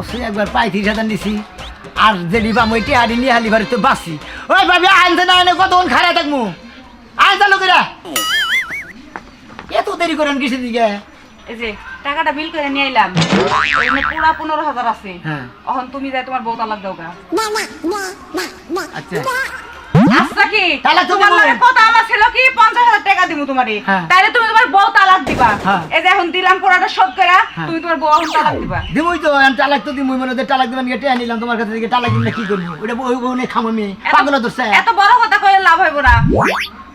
লসে একবার 35,000 নিছি আর যেডি বাম ওইটি আড়ি নিয়ে হালিবার তো বাসি ওই ভাবি আনতে না এনে কতক্ষণ খারাপ থাকবো আনতে লোকেরা এত দেরি করেন কিসের দিকে এই যে টাকাটা বিল করে নিয়ে এলাম এখানে পুরা 15,000 আছে হ্যাঁ এখন তুমি যাই তোমার বউ তালাক দাও গা আচ্ছা আচ্ছা কি তাহলে তুমি তোমার লাগে কথা আমার ছিল কি 50,000 টাকা দিমু তোমারে হ্যাঁ। তাইলে তুমি তোমার বউ তালাক দিবা হ্যাঁ। এই যে এখন দিলাম পুরাটা শোধ করা হ্যাঁ। তুমি তোমার বউ এখন তালাক দিবা দিমুই তো তালাক তো দিমুই মনে তালাক দিবেন গেটে আনিলাম তোমার কাছে থেকে তালাক দিলে কি করবো ওটা ওই বউ নিয়ে খামো আমি পাগল ধরছে এত বড় কথা কইলে লাভ হইব না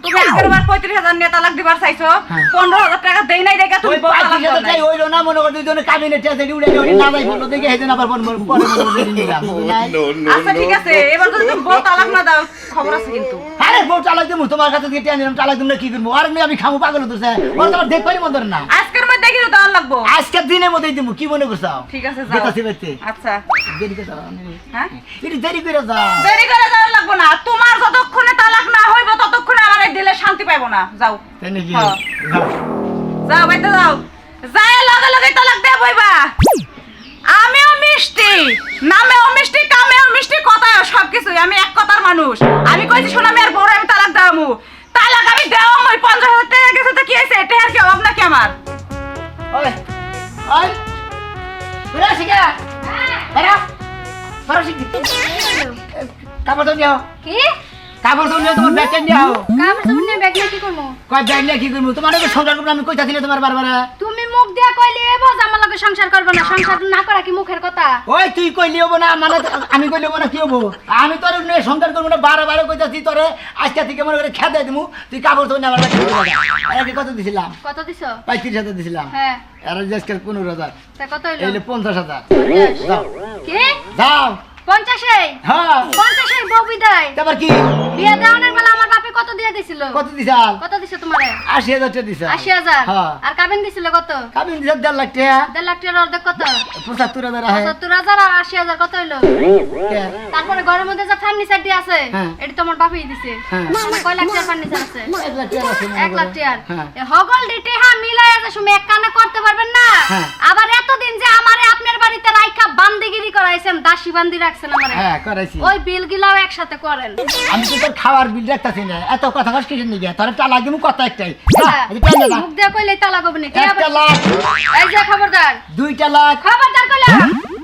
তুমি আগের বার 35,000 নিয়ে তালাক দিবার চাইছো হ্যাঁ। 15,000 টাকা দেই নাই দেখা তুমি ওই বউ তালাক দাও 35,000 টাই হইলো না মনে কর দুইজনে কাবিনে টেসে উড়ে উড়ে না যাই বললো দেখে হেদিন আবার পরে মনে নিলাম আচ্ছা ঠিক আছে এবার যদি তুমি বউ তালাক না দাও খবর আছে কিন্তু আরে বউ তালাক দিমু তোমার কাছে থেকে টেনে নিলাম তালাক দিমু কি করবো আর আমি খামু পাগল ধরছে ওর তোমার দেখবারই মন ধরে না আজকের মধ্যে কিন্তু দেওয়ার লাগবো আজকের দিনের মধ্যেই দিমু কি মনে করছাও ঠিক আছে যাও দেখতাছি বাইতে আচ্ছা দেরি করে যাও হ্যাঁ এটি দেরি করে যাও দেরি করে যাওয়ার লাগবো না তোমার যতক্ষণে তালাক না হইব ততক্ষণে আমার এই দিলে শান্তি পাইবো না যাও তাই নাকি হ্যাঁ। যাও। যাও বাইতে যাও যায় লগে লগে তালাক দিয়ে বইবা আমিও মিষ্টি নামেও মিষ্টি কামেও মিষ্টি কথায়ও সবকিছুই আমি এক কথার মানুষ আমি কইছি শোনা আমি আর বড় আমি তালাক দামু তালাক আমি দেওয়াম ওই 50,000 টাকা গেছে তো কি হয়েছে এটা আর কি অভাব নাকি আমার ওই ওই বেরা শিখা বেরা বেরা শিখ কাপড় তো নিও কি কাপড় তো নিও তোমার ব্যাগটা নিও কাপড় চোপড় নিয়ে ব্যাগ নিয়ে কি করবো? কয় ব্যাগ নিয়ে কি করবো তোমার একটা সংসার করবো আমি কইতাছি না তোমার বারবার তুমি মুখ দিয়া কইলে এবো যে আমার লগে সংসার করবে না সংসার না করা কি মুখের কথা? ওই তুই কইলি হবো না মানে আমি কইলি হবো না কি হবো আমি তোর সংসার করবো না বারে কইতাছি তোরে আজকে থেকে মনে করে খেতে দিমু তুই কাপড় তো নিয়ে আমার আগে কত দিছিলাম কত দিছো? 35,000 দিছিলাম হ্যাঁ আর আজকে 15,000 তা কত হইলো? এইলে 50,000 50 যাও কি যাও 50 হ্যাঁ 50 বউ বিদায় তারপর কি বিয়ে দেওয়ানোর বেলা আমার বাপে কত দিয়ে দিছিল? কত দিছাল কত দিছে তোমারে? 80,000 টাকা দিছাল 80,000 হ্যাঁ আর কাবিন দিছিল কত? কাবিন দিছাল 1.5 লাখ টাকা 1.5 লাখ টাকার অর্ধেক কত? 75,000 আহে 70,000 আর 80,000 কত হইলো? তারপরে ঘরের মধ্যে যে ফার্নিচার দি আছে হ্যাঁ। এটা তোমার বাপই দিছে হ্যাঁ। মানে কয় লাখ টাকার ফার্নিচার আছে? 1 লাখ টাকা আছে 1 লাখ টাকার হ্যাঁ। এ হগল ডিটে হ্যাঁ মিলাই আছে তুমি এক কানে করতে পারবেন না হ্যাঁ। আবার এতদিন যে আমারে আপনার বাড়িতে রাইখা বান্দিগিরি করাইছেন দাসী বান্দি রাখছেন আমারে হ্যাঁ করাইছি ওই বিলগুলাও একসাথে করেন আমি তো তোর খাওয়ার বিল রাখতাছি না এত কথা কস কিসের নিগে তোর টালা দিমু কথা একটাই হ্যাঁ, মুখ দিয়ে কইলে তালা গবনি কে 1 লাখ এই যে খবরদার 2 লাখ খবরদার কইলা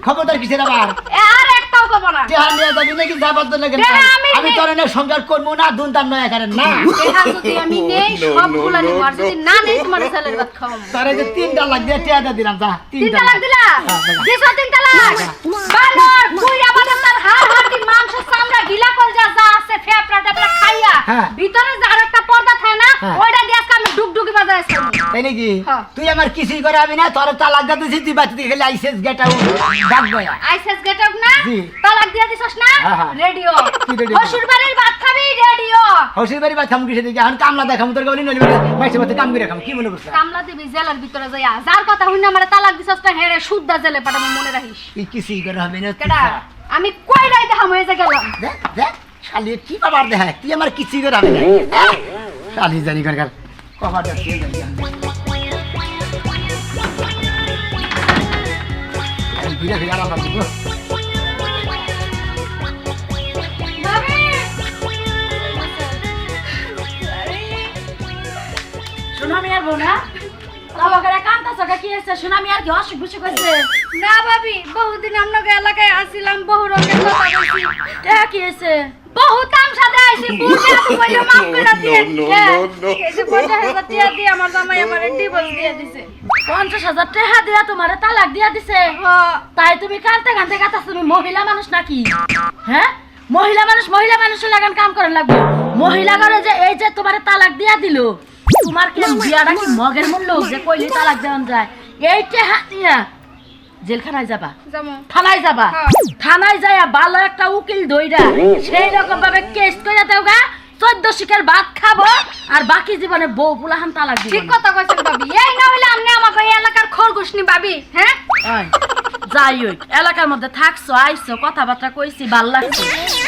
খবরদার কিসের আবার এ আর একটাও কব না টেহা নিয়ে যাবি নাকি যাবার তো লাগে টেহা আমি তোর এনে সংসার করবো না দুনতার নয় করেন না দেখা যদি আমি নেই সবগুলা নিব আর যদি না নেই তোমার ছেলের ভাত খাওয়াম তোর এই যে 3 লাখ দিয়ে টেহা দিলাম যা 3 তালাক দিলা দিছো 3 তালাক বানর বুইরা বানর হাড় হাড়ি মাংস চামড়া গিলা কলজা যা আছে ফেপড়া টেপড়া খাইয়া হ্যাঁ। ভিতরে যে আরেকটা পর্দা থাকে না হ্যাঁ। ওইটা দিয়ে আজকে আমি ডুগডুগি বাজাইছি তাই নাকি হ্যাঁ। তুই আমার কিছুই করাবি না তোর তালাক দিছি তুই বাড়ি থেকে খালি আইসেস গেট আউট ডাক গয়া আইসেস গেট আপ না জি। তালাক দিয়ে দিছস না হ্যাঁ, হ্যাঁ। রেডিও কি radio? হসুর বাড়ির ভাত খাবি রেডিও হসির বাড়ি বা খাম কিসে দিকে এখন কামলা দেখাম তোর গলি নলি মাইসে মধ্যে কাম করে খাম কি মনে করছিস কামলা দিবি জেলার ভিতরে যাইয়া যার কথা হইনা আমারে তালাক দিছস না হেরে শুদ্ধা জেলে পাঠাবো মনে রাখিস তুই কিছুই করা হবে না কেডা আমি কই রাই দেখাম হয়ে যা গেলাম দেখ দেখ শালি কি বাবার দেখ তুই আমার কিছুই করা হবে না শালি জানি কার কবার দেখতে যাই আমি ঘুরে ফিরে আরাম লাগবে ভাবি সুনামি আর বউ না বাবাকে কান্তা সকা কি হয়েছে সুনামি আর কি অসুখ বিসুখ হয়েছে না ভাবি বহুদিন আপনাকে এলাকায় আসিলাম বহু রঙের কথা বলছি এটা কি হয়েছে বহু তামসা দেয়ছি বুঝে আপনি বলে মাফ করে দিয়েন এই যে 50,000 টাকা দিয়ে আমার জামাই আমারে ডিভোর্স দিয়ে দিছে 50,000 টাকা দিয়া তোমারে তালাক দিয়া দিছে তাই তুমি কানতে কানতে গাতাছ তুমি মহিলা মানুষ নাকি হ্যাঁ মহিলা মানুষের লাগান কাম করেন লাগবে মহিলা করে যে এই যে তোমারে তালাক দিয়া দিল তোমার কি বিয়াটা কি মগের মূল্য যে কইলি তালাক দেওয়ান যায় এইটা হাত নিয়া জেলখানায় যাবা যেমন থানায় যাবা হ্যাঁ। থানায় যাইয়া ভালো একটা উকিল ধইরা সেই রকম ভাবে কেস কইরা দেওগা 14 শিকের ভাত খাবো আর বাকি জীবনে বউ পুলাহান তালাক দিব ঠিক কথা কইছেন ভাবি এই না হইলে আপনি আমাকে এই এলাকার খরগোশনি ভাবি হ্যাঁ যাই হোক এলাকার মধ্যে থাকছো আইছো কথাবার্তা কইছি ভাল লাগছে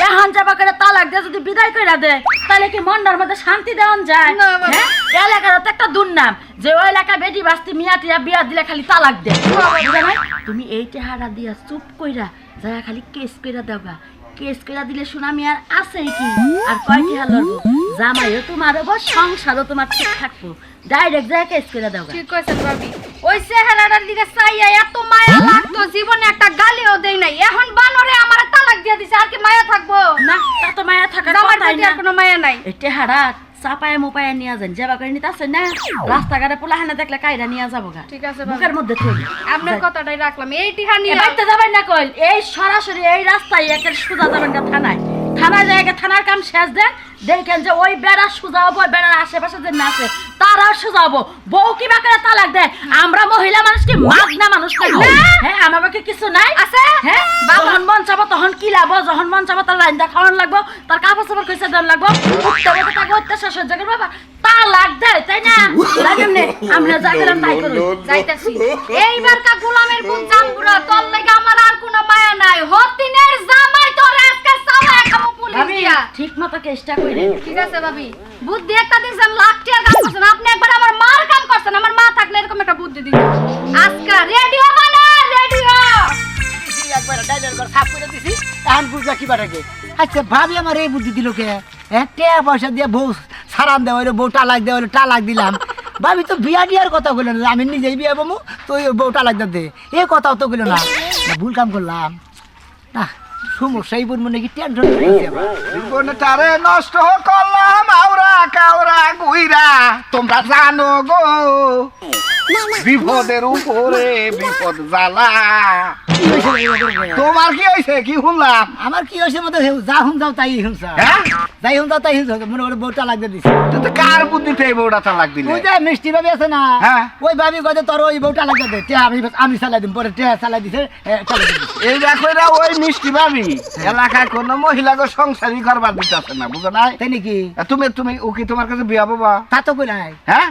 এখন যাবা করে তালাক দিয়ে যদি বিদায় কইরা দেয় তাহলে কি মনটার মধ্যে শান্তি দেওয়ান যায় না বাবা। হ্যাঁ এলাকার তো একটা দুর্নাম যে ওই এলাকা বেটি বাস্তি মিয়া টিয়া বিয়া দিলে খালি তালাক দেয় বুঝা নাই? তুমি এই টেহারা দিয়া চুপ কইরা যারা খালি কেস কইরা দেওগা কেস কইরা দিলে সুনামি আর আছে কি আর কয় টিহা লড়বো জামাইও তোমার হবো সংসারও তোমার ঠিক থাকবো ডাইরেক্ট যায় কেস কইরা দেওগা ঠিক কইছেন ভাবি ওই চেহারাটার দিকে চাইয়া এত মায়া লাগতো জীবনে একটা গালিও দেই নাই এখন বানরে আমার তালাক দিয়ে দিছে আর কি মায়া থাকবো না তা তো মায়া থাকার আমার কথাই প্রতি না আর কোনো মায়া নাই এই টেহারা চাপায় মোপায় নিয়ে যান যাবা করে নিতে আসেন না রাস্তাঘাটে পোলাহানা দেখলে কাইরা নিয়ে যাবো গা ঠিক আছে ভাবি মুখের মধ্যে থই আপনার কথাটাই রাখলাম এই টিহা নিয়ে বাড়িতে যাবেন না কইল এই সরাসরি এই রাস্তায় একটা সোজা যাবেন না থানায় থানায় জায়গা থানার কাম শেষ দেন দেখেন যে ওই বেড়া সোজা হবো বেড়ার আশেপাশে যে না আছে তারাও সোজা হবো বউ কি বাকারে তালাক দেয় আমরা মহিলা মানুষ কি মাগনা মানুষ নাকি হ্যাঁ আমাকে কিছু নাই আছে হ্যাঁ যখন মন চাবো তখন কি লাগবো যখন মন চাবো তার রান্দা খাওয়ান লাগবো তার কাপড় চাপড় কইসা দেন লাগবো উঠতে বসে তাকে অত্যাচার সহ্য করবো বাবা তালাক দেয় তাই না লাগেন নে আমরা যা গেলাম তাই করি যাইতাছি এইবার কা গোলামের বুক জামপুরা তোর লাগি আমার আর কোনো মায়া নাই হতিনের জামাই তোর আজকে সালা খামু পুলিশ ভাবি দিয়া ঠিক মতো চেষ্টা কইরে ঠিক আছে ভাবি বুদ্ধি একটা দিছেন লাখ টাকার কাম করছেন আপনি একবার আমার মার কাম করছেন আমার মা থাকলে এরকম একটা বুদ্ধি দিত আজকে রেডিও বানা রেডিও একবার ডাইলের ঘর সাফ করে দিছি এখন বুঝলা কি বাটাকে আচ্ছা ভাবি আমার এই বুদ্ধি দিল কে হ্যাঁ টাকা পয়সা দিয়ে বউ সারান দেওয়া হইলো বউ টালাক দেওয়া হইলো টালাক দিলাম ভাবি তো বিয়া দিয়ার কথা বললো না আমি নিজেই বিয়া বামু তো ওই বউ টালাক দে এ কথাও তো বললো না ভুল কাম করলাম না সমস্যাই বলবো নাকি টেনশন জীবনটারে নষ্ট করলাম আওরা কাওরা গুইরা তোমরা জানো গো বিপদের উপরে বিপদ জ্বালা তোমার কি হয়েছে কি শুনলাম আমার কি হয়েছে মতো যা হুম যাও তাই হুমসা হ্যাঁ যাই হুম যাও তাই হুমসা মনে করে বউ টালাক দিয়ে দিছে তো তো কার বুদ্ধিতে এই বউটা তালাক দিলে ওই যে মিষ্টি ভাবি আছে না হ্যাঁ। ওই ভাবি কয়ে তোর ওই বউ টালাক দে তে আমি চালাই দিম পরে তে চালাই দিছে চালাই দিছে এই দেখো এরা ওই মিষ্টি ভাবি এলাকায় কোনো মহিলাকে সংসারই করবার দিতেছে না বুঝো নাই তাই নাকি তুমি তুমি ও কি তোমার কাছে বিয়া বাবা তা তো কই নাই হ্যাঁ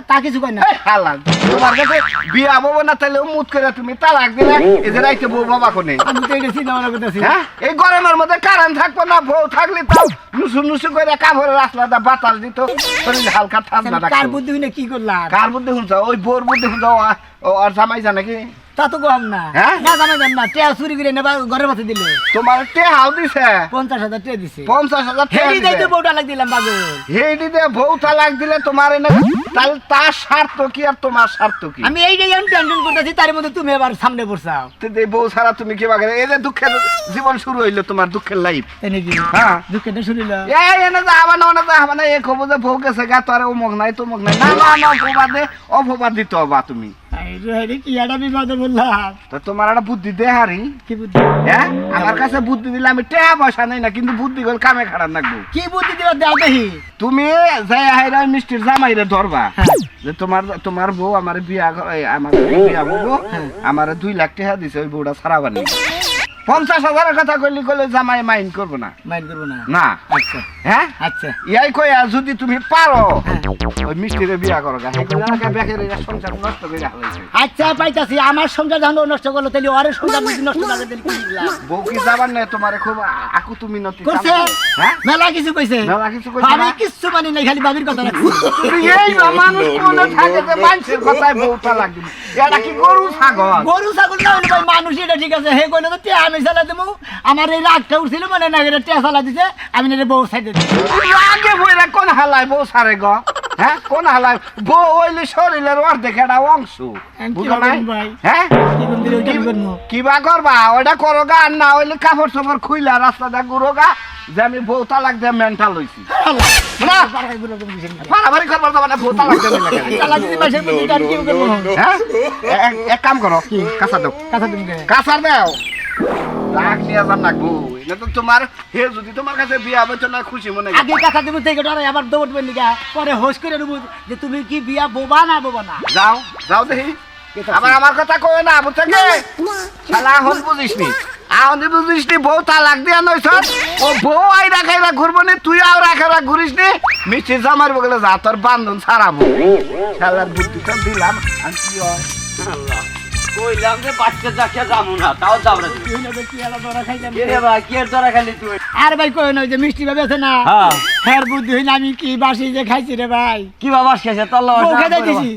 তা কিছু কই না এই হালাল তোমার কাছে বিয়া বাবা না তাহলে মুত করে তুমি তালাক দিলে এদের আইতে বউ বাবা কোনে আমি তো এটা চিন্তা ভাবনা করতেছি হ্যাঁ এই গরমের মধ্যে কারেন্ট থাকবো না বউ থাকলে তাও নুসু নুসু করে কাপড়ের রাস্তাটা বাতাস দিত শরীর হালকা ঠান্ডা কার রাখতো বুদ্ধি হইনে কি করলাম কার বুদ্ধি শুনছ ওই বোর বুদ্ধি শুনছ আর জামাই জানে কি তা তো কম না হ্যাঁ? না জানা যান না টেয়া চুরি করে নেবা ঘরের মাথায় দিলে তোমার টেহাও দিছে 50,000 টেয়া দিছে 50,000 হেডি টাকা দেই তো বউটা লাগ দিলাম বাবু হেডি দে বউ তালাক দিলে তোমার এনে তাহলে তার স্বার্থ কি আর তোমার স্বার্থ কি আমি এইটাই আমি টেনশন করতেছি তার মধ্যে তুমি এবার সামনে পড়ছাও তো এই বউ ছাড়া তুমি কি বাগে এই যে দুঃখের জীবন শুরু হইলো তোমার দুঃখের লাইফ তাই নাকি হ্যাঁ দুঃখটা শুনিল এই এনে যাবা না ওনা যাবা না এই খবর যে বউ গেছে গা তোর অমুক নাই তমুক নাই না না না অপবাদ দিতে হবা তুমি কি একটা বিপদে বললাম তো তোমার একটা বুদ্ধি দে হারি কি বুদ্ধি হ্যাঁ আমার কাছে বুদ্ধি দিলে আমি টাকা পয়সা নেই না কিন্তু বুদ্ধি করে কামে খারাপ রাখবো কি বুদ্ধি দিবা দাও দেখি তুমি যাই হাইরা মিষ্টির জামাইরে ধরবা হ্যাঁ। যে তোমার বউ আমার বিয়া আমার বিয়া বউ আমার 2 লাখ টাকা দিছে ওই বউটা ছাড়াবানি 50,000 কথা কইলে জামাই মাইন্ড করবো না মাইন্ড করবো না না আচ্ছা হ্যাঁ আচ্ছা ইয়াই কইয়া যদি তুমি পারো হ্যাঁ। ওই মিষ্টিরে বিয়া করো গা সেই কইলা বেকের সংসার নষ্ট করে হালাইছে আচ্ছা পাইতাছি আমার সংসার যখন ও নষ্ট করলো তাহলে ওর সংসার যদি নষ্ট করে তাহলে কি দিলাম বউ কি যাবার না তোমারে খুব আকু তুমি নতি করছে হ্যাঁ মেলা কিছু কইছে মেলা কিছু কইছে আমি না? কিচ্ছু মানি নাই খালি বাবির কথা রাখছি তুমি এই মানুষ মনে থাকে যে মানুষের কথায় বউটা লাগবে এটা কি গরু ছাগল গরু ছাগল না হলে ভাই মানুষ এটা ঠিক আছে হে কইলো তো তে আমি চালা দেবো আমার এই রাগটা উঠছিল মানে না এটা তে চালা দিছে আমি না বউ সাইডে দিছি আগে বইরা কোন হালায় বউ সারে গ হ্যাঁ কোন হালায় বউ হইলে শরীরের অর্ধেক একটা অংশ বুঝো নাই ভাই হ্যাঁ কি বন্ধু ওইটা কি করবো কিবা করবা ওটা করো গা আর না হইলে কাপড় চোপড় খুইলা রাস্তাটা ঘুরো গা যে আমি বউ তালাক দিয়ে মেন্টাল হইছি না বাড়াবাড়ি করবার যাবা না বউ তালাক দিয়ে চালা দিছি মাসের মধ্যে গান কি করবো হ্যাঁ এক কাম করো কাঁচা দাও কথা তুমি কাঁচার দাও রাগ নিয়ে যান নাকবো এটা তো তোমার হে যদি তোমার কাছে বিয়া হবে তো না খুশি মনে আগে কথা দেবো থেকে ডরে আবার দৌড়বে নিগা পরে হোস করে নেবো যে তুমি কি বিয়া বোবা না যাও যাও দেখি আবার আমার কথা কই না বুঝছে কি শালা এখন বুঝিস নি এখন বুঝিস নি বউ তালাক দিয়া নইছ ও বউ আই রাখাইরা ঘুরবো নি তুই আও রাখাইরা ঘুরিস নি মিষ্টি জামার বগলে যা তোর বান্ধন ছাড়াবো শালার বুদ্ধিটা দিলাম আর কি হয় আল্লাহ কইলাম যে বাচ্চা যাকে যাবো না তাও যাবো না কি হলো কি আলাদা খাইলাম কে রে ভাই কে ধরা খালি তুই আর ভাই কই না যে মিষ্টি ভাবে আছে না হ্যাঁ হ্যাঁ বুদ্ধি হইনা আমি কি বাসি যে খাইছি রে ভাই কি বাবা খেয়েছে তল্লা বউ খেতে দিছি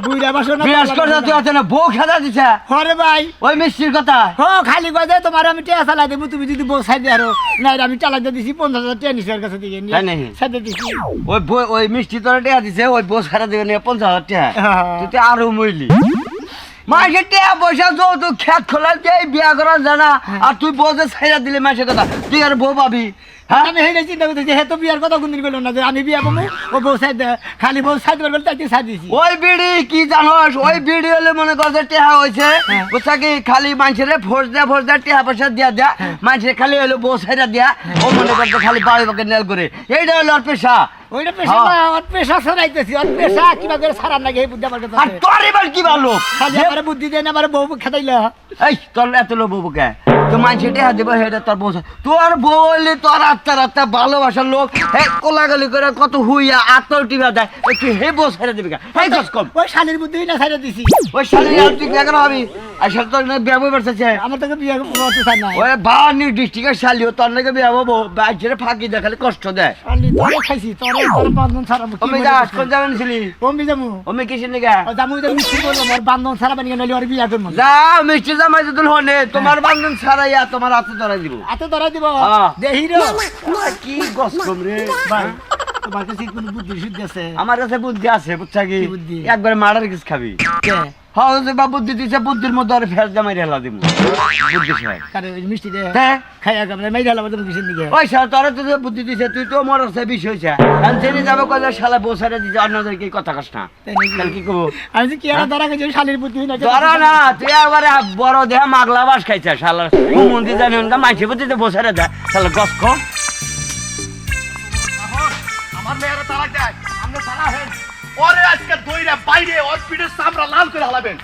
বুইরা বাসো না বিয়াস করে তুই আছে না বউ খেতে দিছে হরে ভাই ওই মিষ্টির কথা ও খালি কয়ে তোমার আমি টেয়া চালাই দেবো তুমি যদি বউ সাইডে আরো না আমি চালাই দিয়ে দিছি 50,000 টেয়া নিছি কাছে থেকে তাই নাকি? সাইডে দিছি ওই মিষ্টি তোরা টেয়া দিছে ওই বউ খেতে দিবে নিয়ে 50,000 টাকা হ্যাঁ। তুই তো আরো মইলি মাসে টেয়া পয়সা যৌতুক খেত খোলার যে বিয়া করা জানা আর তুই বউ যে ছাইরা দিলে মাসের কথা তুই আর বউ পাবি হ্যাঁ আমি হেনে চিন্তা করতেছি হে তো বিয়ার কথা কোনদিন বললো না যে আমি বিয়া করবো ও বউ সাইড খালি বউ সাইড বলবো তাই সাইড দিছি ওই বিড়ি কি জানোস ওই বিড়ি হলে মনে কর যে টেহা হয়েছে বুঝছা কি খালি মানুষের ফোর্স দেয়া টেহা পয়সা দিয়া মানুষের খালি হলো বউ ছাইরা দিয়া ও মনে করছে খালি বাড়ি বাকে নেল করে এইটা হলো ওর পেশা ওইটা পেশা না ওর পেশা সরাইতেছি ওর পেশা কিবা করে সারার লাগে এই বুদ্ধি আমার কাছে আর তোর এবার কি ভালো খালি আমার বুদ্ধি দেয় না আমার বউ খেতাইলা এই তোর এত লো বউ কে তো মানুষের টেহা দেবো হেটা তোর বউ তোর বউ হইলে তোর আত্মা ভালোবাসার লোক হে কোলাগালি করে কত হুইয়া আত্মা টিভা দেয় তুই হে বউ ছেড়ে দিবি হে কস কম ওই শালির বুদ্ধি না ছাইড়া দিছি ওই শালি আর তুই কেন হবি আসলে তোর না বিয়া বই বাড়ছে আমার তোকে বিয়া করতে চাই না ওই বাহানি ডিস্ট্রিক্টের শালিও তোর নাকি বিয়া বো বাইরে ফাঁকি দেখালে কষ্ট দেয় শালি তোরে খাইছি তোর বান্ধন ছাড়া আমি যাস কোন যাবেন ছিলি কমবি যামু আমি কিসের নিগা ও জামু যে মিষ্টি বললাম ওর বান্ধন ছাড়া বানিয়ে নইলে ওর বিয়া করবো যা মিষ্টি জামাই যদি হনে তোমার বান্ধন ছাড়াইয়া তোমার হাতে ধরাই দিব এত ধরা দিব হ্যাঁ। দেহি রে কি গস কম রে ভাই তোমার কাছে কোনো বুদ্ধি শুদ্ধি আছে আমার কাছে বুদ্ধি আছে বুঝছা কি কি বুদ্ধি? একবার মারার কিছু খাবি কে হ্যাঁ যে বা বুদ্ধি দিছে বুদ্ধির মধ্যে আর ফের জামাই হেলা দিব বুদ্ধি সাহেব কারে ওই মিষ্টি দে হ্যাঁ খাইয়া কামড়ে মাইরা লাবা তুমি কিসের দিকে ওই স্যার তোরা তো যে বুদ্ধি দিছে তুই তো মরার সে বিষয় হয়েছে আমি জেনে যাবো কলে শালা বসারে দিছে অন্যদের কি কথা কাস না তাই নাকি? তাহলে কি করবো আমি যে কি আর ধরা গেছে শালির বুদ্ধি না ধরা না তুই একবারে বড় দেহা মাগলা বাস খাইছে শালা মন্দির জানি না মাইছে বুদ্ধিতে বসারে দেয় শালা গস কম আমার মেয়েরা তালাক দেয় আপনি তালা হেন ওরে আজকে দইরা বাইরে ওর পিঠের চামড়া লাল করে হালাবেন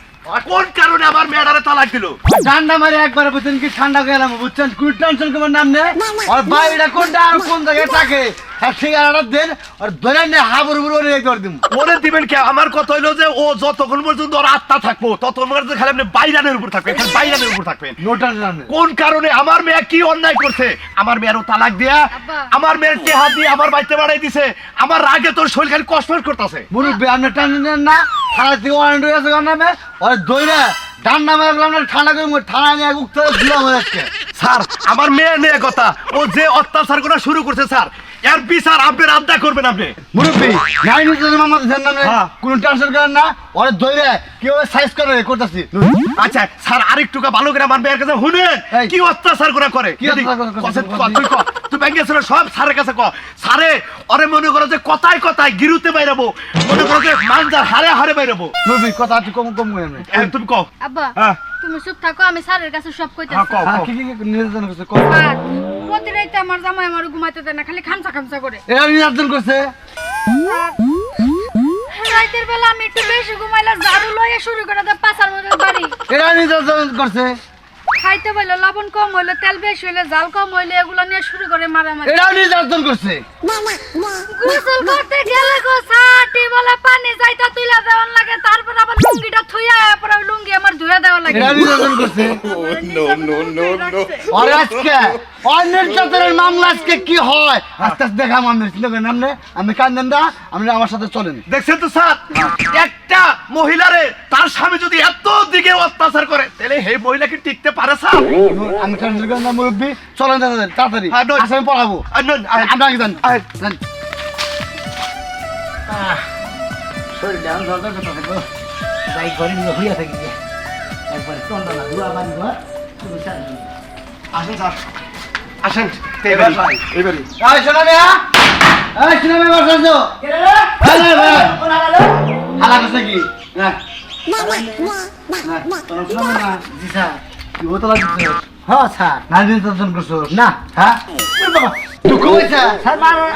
কোন কারণে আমার মেয়েটারে তালাক দিল ঠান্ডা মারে একবারে বুঝছেন কি ঠান্ডা গেলাম বুঝছেন কোন টেনশন তোমার নাম নেই আর বাইরে কোনটা আর কোন জায়গায় থাকে আর সিগারেটার দেন আর ধরে নে হাবুর বুড়ো রে করে দিম ওরে দিবেন কে আমার কথা হইলো যে ও যতক্ষণ পর্যন্ত ওর আত্মা থাকবো ততক্ষণ পর্যন্ত খালি আপনি বাইরানের উপর থাকবেন খালি বাইরানের উপর থাকবেন নো টেনশন কোন কারণে আমার মেয়ে কি অন্যায় করছে আমার মেয়েরও তালাক দিয়া আমার মেয়ের টেহা দিয়ে আমার বাড়িতে বাড়াই দিছে আমার রাগে তোর শরীর খালি কষ্ট করতেছে মুরব্বী আপনি টেনশন নেন না থানা থেকে ওয়ারেন্ট হয়ে গেছে নামে আর দইরা ঠান্ডা মারে গেলাম না ঠান্ডা করে থানা নিয়ে উঠতে দিলাম আজকে স্যার আমার মেয়ে নিয়ে কথা ও যে অত্যাচার করা শুরু করছে স্যার এর বিচার আপনার আড্ডা করবেন আপনি মুরব্বী নাই নিতে মামা দেন না হ্যাঁ। কোনো টেনশন করেন না ওরে দইরা কিভাবে সাইজ করে করতেছি আচ্ছা স্যার আরেকটু ভালো করে আমার মেয়ের কাছে শুনেন এই। কি অত্যাচার করে করে কি যদি- অত্যাচার করে? কসে- ক, তুই ক, তুই ব্যাংকে ছিল সব স্যারের কাছে ক স্যারে ওরে মনে করো যে কথায় কথায় গিরুতে বাইরাবো মনে করো যে মানজার হারে হারে বাইরাবো মুরব্বী কথা একটু কম কম করে নেন তুমি কও আব্বা হ্যাঁ তুমি চুপ থাকো আমি স্যারের কাছে সব হ্যাঁ কইতাছি কও কও। কি নির্যাতন করছে স্যার প্রতি রাইতে আমার জামাই আমার ঘুমাইতে দেয় না খালি খামসা খামসা করে এরা নির্যাতন করছে রাতের বেলা আমি একটু বেশি ঘুমাইলে ঝাড়ু লইয়া শুরু করে দেয় পাছার মধ্যে বাড়ি এরা নির্যাতন করছে খাইতে বললে লবণ কম হইলে তেল বেশি হইলে জাল কম হইলে এগুলো নিয়ে শুরু করে মারামারি এরাও নির্যাতন করছে গোসল করতে গেলে গো সাটি বলে পানি যাইতা তুইলা দেওয়ান লাগে তারপর আবার লুঙ্গিটা থুইয়া পরে লুঙ্গি আমার ধুয়ে দেওয়া লাগে এরা নির্যাতন করছে আর আজকে আর নির্যাতনের মামলা আজকে কি হয় আস্তে আস্তে দেখাম আমি চিন্তা করেন আমি কান্দেন না আপনি আমার সাথে চলেন দেখছেন তো স্যার একটা মহিলারে তার স্বামী যদি এত দিকে অত্যাচার করে তাহলে এই মহিলা কি টিকতে পারে স্যার আমি টেনশন করেন না মুরব্বী চলেন তাড়াতাড়ি হ্যাঁ, নয়। আচ্ছা আমি পড়াবো আমরা আগে যান যান। শরীরটা আমি দরকার করতে থাকবো যাই ঘরে নিয়ে হইয়া থাকি একবারে টন্ডা না ধোয়া বাড়ি ঘর তুমি চাই আসেন স্যার আসেন এবার এবারে এই শোনা মেয়া এই শোনা মেয়া বসে তো হালা করছে কি হ্যাঁ তোর শোনা মেয়া জি স্যার কি বোতলা দিচ্ছে হ্যাঁ স্যার না নির্যাতন করছো না হ্যাঁ দুঃখ হয়েছে স্যার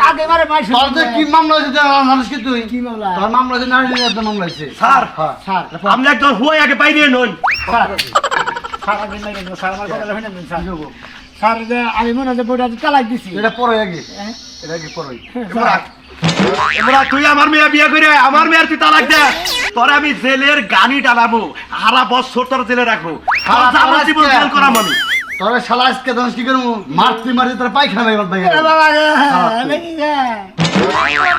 আগে মারে মাই তোর যে কি মামলা হয়েছে জানিস কি তুই কি মামলা? তোর মামলা হয়েছে নারী নির্যাতন মামলা হয়েছে স্যার হ্যাঁ স্যার আপনি একজন হুয়াই আগে বাইরে নন স্যার স্যার আগে মাইরে স্যার আমার কথা শুনে নিন স্যার স্যার যে আমি মনে হয় বইটা চালাই দিছি এটা পরে আগে এটা কি পরে এমরা তুই আমার মেয়ে বিয়ে করে আমার মেয়ের তুই তালাক দে তোর আমি জেলের গানি টানাবো সারা বছর তোর জেলে রাখবো সারা যাবজ্জীবন বছর? জেল করাম আমি তোরা শালা আজকে দশ কি করবো মারতে মারতে তোরা পায়খানা ভাই ভাই বাবা নাকি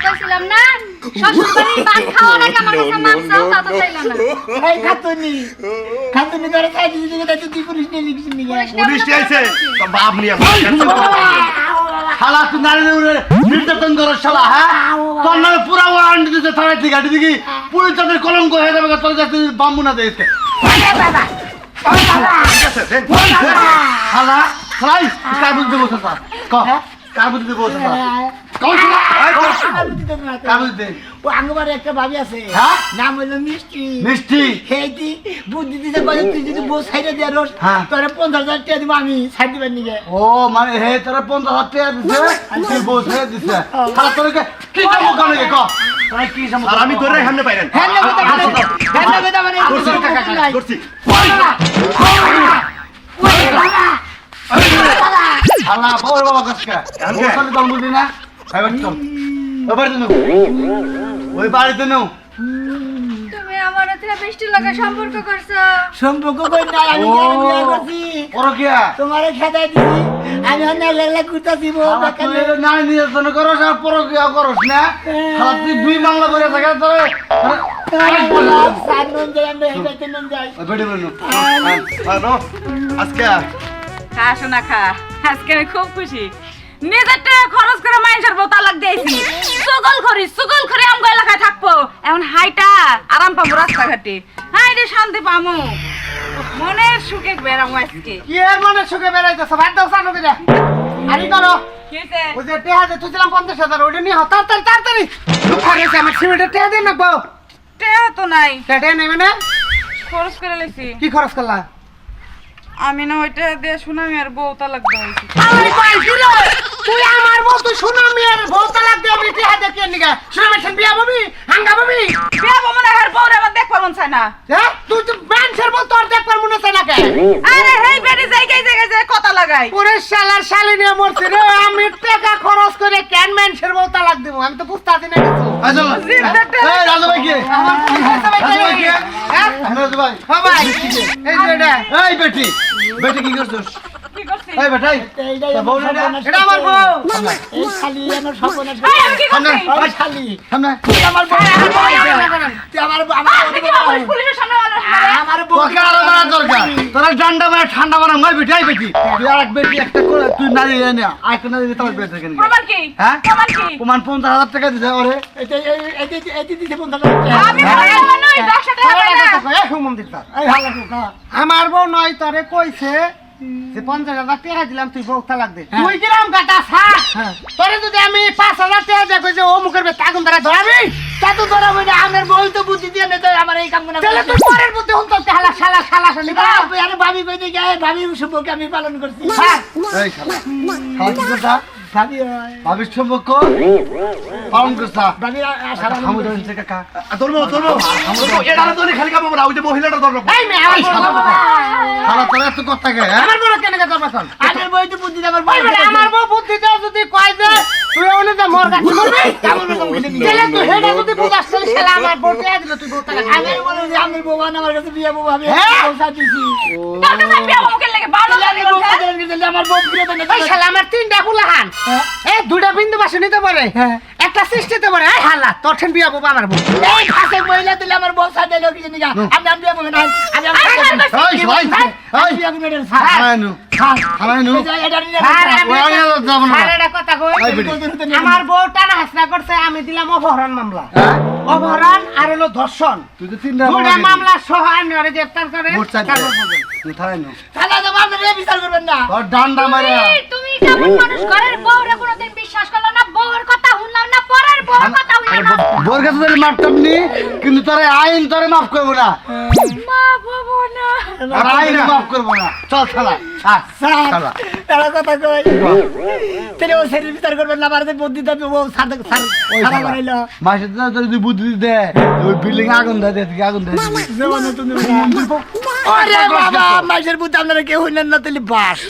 বলছিলাম না শ্বশুর বাড়ির ভাত খাওয়ার আগে আমার কাছে মাপ চাও তা তো চাইলাম না এই খাতুনি ধরে খাই দিদি তাই তুই পুলিশ নিয়ে লিখিস নি পুলিশ আইছে তো বাপ নিয়ে শালা তুই নারী নির্যাতন করো শালা হ্যাঁ তোর নামে পুরা ওয়ারেন্ট দিতে থানায় থেকে গাড়ি দিকে পুলিশ তাদের কলঙ্ক হয়ে যাবে তোর যাতে বাম্বু না দিয়েছে শালা শালাই কার বুঝতে বসে তা কার বুঝতে বসে তা কোন কার বুঝতে ও আঙ্গবারে একটা ভাবি আছে হ্যাঁ? নাম হলো মিষ্টি মিষ্টি হেদি বুদ্ধি দিতে পারে তুই যদি বউ সাইডে দিয়ে রোজ হ্যাঁ। তোরে 50,000 টাকা দিব আমি সাইড দিবার নিগে ও মানে হে তোরা 50,000 টাকা দিছে আর তুই বসে দিছে শালা তোর কি কাম করে ক তোরা কি কাম আর আমি তোরে সামনে পাইরেন হ্যাঁ না কথা মানে করছি কাকা করছি শালা বড় বাবা কসকা আমি কোন কাম বুঝি না ভাই চল ওই বাড়িতে নো ওই বাড়িতে নো তুমি আমার সাথে বৃষ্টি লাগা সম্পর্ক করছো সম্পর্ক কই না আমি বিয়ে করছি ওর কি তোমারে খেদাই দিছি আমি অনেক লাগলা কুতাছি বউ তুই না নির্যাতন করস আর পর কি করস না শালা তুই দুই মামলা করে থাকে তোরে সাত মন যাই আমরা হেবাইতে মন যাই ওই বেড়ে বেড়ে হ্যালো আজকে খা শোনা খা আজকে আমি খুব খুশি নিজের টাকা খরচ করে মানুষের বউ তালাক দিয়েছি সুগল করি আমগো এলাকায় থাকবো এখন হাইটা আরাম পাবো রাস্তাঘাটে হাই রে শান্তি পামু মনের সুখে বেরামো আজকে কি এর মনে সুখে বেড়াইতেছ ভাত দাও সানো দিলে আরে করো কিসে ওই যে টেহা যে তুইছিলাম 50,000 ওইটা নিয়ে তাড়াতাড়ি আরে আমার সিমেন্টের টেহা দেন না বউ টেয়া তো নাই টেহা নেই মানে খরচ করে লেছি কি খরচ করলা আমি না ওইটা দিয়ে শুনামি আর বউ তালাক দিয়েছি আমার কইছি রে তুই আমার বউ তুই সুনামি আর বউ তালাক দে আমি টেহা দেখে নিগা সুনামি ছেন বিয়া ববি হাঙ্গা ববি বিয়া মনে হয় বউ রে আবার দেখবার মন চায় না হ্যাঁ তুই তো বানছের বউ তোর দেখবার মনে চায় না কে আরে হেই বেটি জায়গায় কথা লাগাই পুরে শালার শালি নিয়ে মরছি রে আমি টাকা খরচ করে কেন মানুষের বউ তালাক দিব আমি তো বুঝতাছি না কিছু আসল এই রাজু ভাই কি আমার কি হইছে ভাই রাজু ভাই কি হ্যাঁ রাজু ভাই হ্যাঁ ভাই এই যে এটা এই বেটি বেটি কি করছস কি করছিস এই বেটাই এইটাই বউ না এটা আমার বউ এই শালি আমার সর্বনাশ এই, আমি কি করছি? ওই শালি সামনে তুই আমার বউ তুই আমার আপনি কি বলছিস পুলিশের সামনে আমার বউ তোকে আরো মারা দরকার তোরা ডান্ডা মারা ঠান্ডা মারা মই বেটাই বেটি তুই আর এক বেটি একটা করে তুই নারী এনে আইকো নারী তোর বেটি কেন প্রমাণ কি হ্যাঁ প্রমাণ কি প্রমাণ 50,000 টাকা দিছে ওরে এই দিতে 50,000 আমি বললাম নই 10 টাকা আমার বউ নয় তোরে কইছে যে 50,000 টাকা দিলাম তুই বউ তালাক দে তুই কিরাম গাটা ছাড় তোরে যদি আমি 5,000 টাকা দেই কইছে ও মুখের বে তাগুন ধরা ধরাবি তা তো ধরাবি না আমার বউ তো বুদ্ধি দিয়ে নে তো আমার এই কাম না তাহলে তুই পরের বুদ্ধি হুন তো শালা শালি আরে ভাবি কই দে গায় ভাবি সম্পর্কে আমি পালন করছি এই শালা খাওয়া কি করছা ভাবি ভাবির সম্পর্ক পালন করছা ভাবি আশা আমি ধরে নিতে কাকা ধরবো এটা তো খালি কাম না ওই যে মহিলাটা ধরবো এই মে আমার শালা তোরা এত কথা কে হ্যাঁ আমার বড় কেন কথা বলছ আমার বই তো বুদ্ধি আমার বই আমার বউ বুদ্ধি দাও যদি কয় যে তুই ওনে যা মর গাছ করবি কেমন রকম বুদ্ধি দিবি তাহলে তুই হেডা যদি বুঝাস তাহলে শালা আমার বউ তে দিল তুই বউ তাকে আমি বলে যে আমার বউ আমার কাছে বিয়ে বউ আমি বউ সাজিছি তোর কাছে বিয়া মুখের লাগে ভালো লাগে বউ সাজিলে আমার বউ বিয়ে দেন এই শালা আমার তিনটা ফুলাহান এই দুইটা বিন্দু বাসে নিতে পারে একটা সৃষ্টিতে পারে এই হালা তোর ঠেন বিয়ে বউ আমার বউ এই ফাঁসে মহিলা দিলে আমার বউ সাজিলে কি জানি আমি বিয়ে বউ না আমি এই সবাই এই বিয়ে করে খারাইনু খারাইনু আমার বউ টানা হাসনা করছে আমি দিলাম অপহরণ মামলা অপহরণ আর হলো ধর্ষণ তুই তো তিনটা দুটা মামলা সহ আমি ওরে গ্রেফতার করে মোট চারটা তুই খারাইনু থানা দেব আপনারা বিচার করবেন না তোর ডান্ডা মারা তুমি কেমন মানুষ ঘরের বউরে কোনোদিন বিশ্বাস করলো না বউর কথা শুনলাম না পরের বউর কথা শুনলাম না বোর কাছে তোর মারতাম নি কিন্তু তোরে আইন তোরে মাফ করবো না মা বাবা না আর আইন মাফ করবো না চল শালা শালা তারা কথা কই তেরে ও সেরি বিচার করবেন না মারতে বুদ্ধি দেবে ও সাদা সারা করাইলো মাসে তোর যদি বুদ্ধি দে ওই বিল্ডিং আগুন দেয় আগুন দেয় জীবনে তুমি আরে বাবা মাসের বুদ্ধি আপনারা কেউ হইলেন না তাহলে বাস